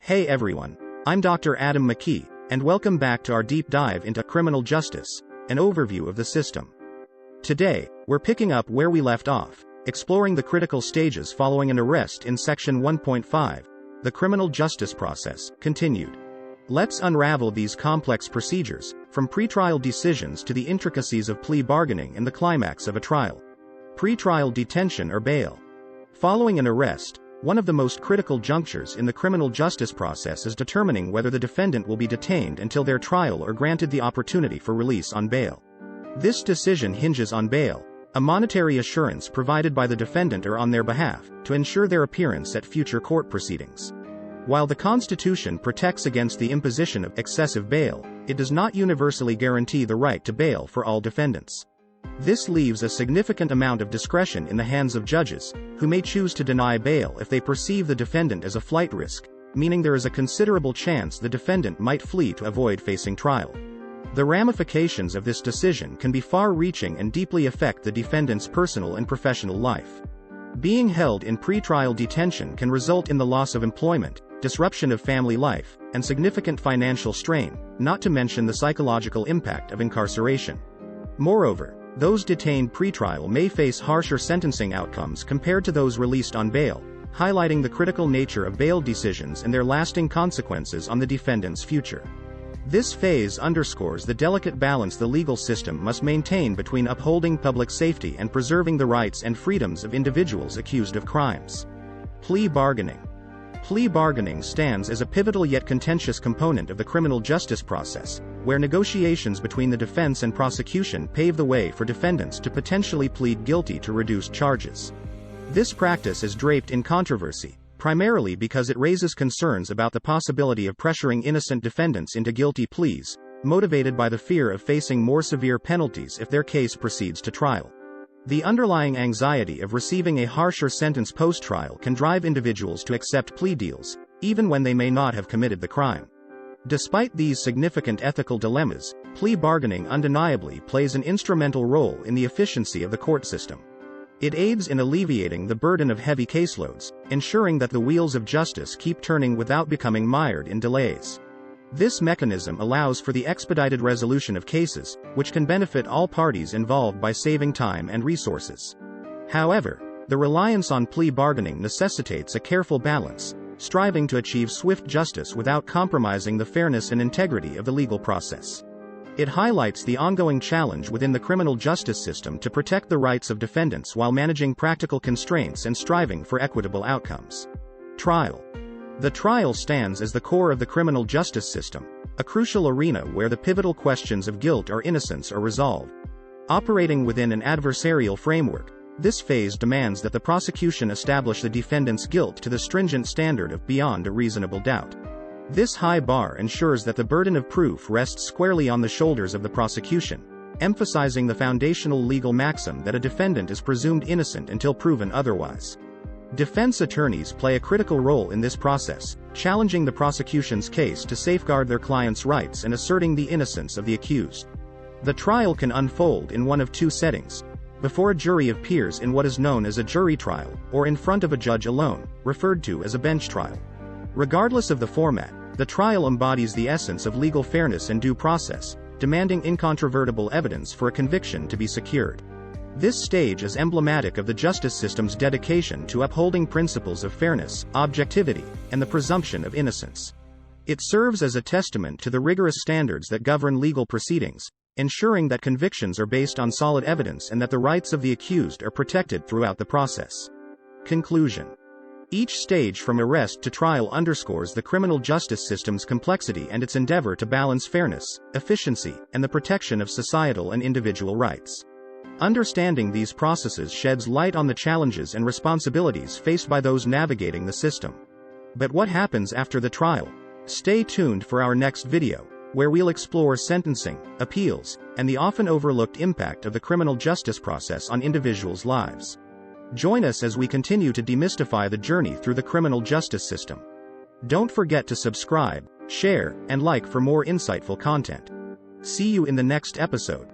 Hey everyone, I'm Dr. Adam McKee, and welcome back to our deep dive into criminal justice, an overview of the system. Today, we're picking up where we left off, exploring the critical stages following an arrest in Section 1.5, the criminal justice process, continued. Let's unravel these complex procedures, from pretrial decisions to the intricacies of plea bargaining and the climax of a trial. Pretrial detention or bail. Following an arrest, one of the most critical junctures in the criminal justice process is determining whether the defendant will be detained until their trial or granted the opportunity for release on bail. This decision hinges on bail, a monetary assurance provided by the defendant or on their behalf, to ensure their appearance at future court proceedings. While the Constitution protects against the imposition of excessive bail, it does not universally guarantee the right to bail for all defendants. This leaves a significant amount of discretion in the hands of judges, who may choose to deny bail if they perceive the defendant as a flight risk, meaning there is a considerable chance the defendant might flee to avoid facing trial. The ramifications of this decision can be far-reaching and deeply affect the defendant's personal and professional life. Being held in pretrial detention can result in the loss of employment, disruption of family life, and significant financial strain, not to mention the psychological impact of incarceration. Moreover, those detained pretrial may face harsher sentencing outcomes compared to those released on bail, highlighting the critical nature of bail decisions and their lasting consequences on the defendant's future. This phase underscores the delicate balance the legal system must maintain between upholding public safety and preserving the rights and freedoms of individuals accused of crimes. Plea bargaining. Plea bargaining stands as a pivotal yet contentious component of the criminal justice process, where negotiations between the defense and prosecution pave the way for defendants to potentially plead guilty to reduced charges. This practice is draped in controversy, primarily because it raises concerns about the possibility of pressuring innocent defendants into guilty pleas, motivated by the fear of facing more severe penalties if their case proceeds to trial. The underlying anxiety of receiving a harsher sentence post-trial can drive individuals to accept plea deals, even when they may not have committed the crime. Despite these significant ethical dilemmas, plea bargaining undeniably plays an instrumental role in the efficiency of the court system. It aids in alleviating the burden of heavy caseloads, ensuring that the wheels of justice keep turning without becoming mired in delays. This mechanism allows for the expedited resolution of cases, which can benefit all parties involved by saving time and resources. However, the reliance on plea bargaining necessitates a careful balance, striving to achieve swift justice without compromising the fairness and integrity of the legal process. It highlights the ongoing challenge within the criminal justice system to protect the rights of defendants while managing practical constraints and striving for equitable outcomes. Trial. The trial stands as the core of the criminal justice system, a crucial arena where the pivotal questions of guilt or innocence are resolved. Operating within an adversarial framework, this phase demands that the prosecution establish the defendant's guilt to the stringent standard of beyond a reasonable doubt. This high bar ensures that the burden of proof rests squarely on the shoulders of the prosecution, emphasizing the foundational legal maxim that a defendant is presumed innocent until proven otherwise. Defense attorneys play a critical role in this process, challenging the prosecution's case to safeguard their client's rights and asserting the innocence of the accused. The trial can unfold in one of two settings: before a jury of peers in what is known as a jury trial, or in front of a judge alone, referred to as a bench trial. Regardless of the format, the trial embodies the essence of legal fairness and due process, demanding incontrovertible evidence for a conviction to be secured. This stage is emblematic of the justice system's dedication to upholding principles of fairness, objectivity, and the presumption of innocence. It serves as a testament to the rigorous standards that govern legal proceedings, ensuring that convictions are based on solid evidence and that the rights of the accused are protected throughout the process. Conclusion. Each stage from arrest to trial underscores the criminal justice system's complexity and its endeavor to balance fairness, efficiency, and the protection of societal and individual rights. Understanding these processes sheds light on the challenges and responsibilities faced by those navigating the system. But what happens after the trial? Stay tuned for our next video, where we'll explore sentencing, appeals, and the often overlooked impact of the criminal justice process on individuals' lives. Join us as we continue to demystify the journey through the criminal justice system. Don't forget to subscribe, share, and like for more insightful content. See you in the next episode.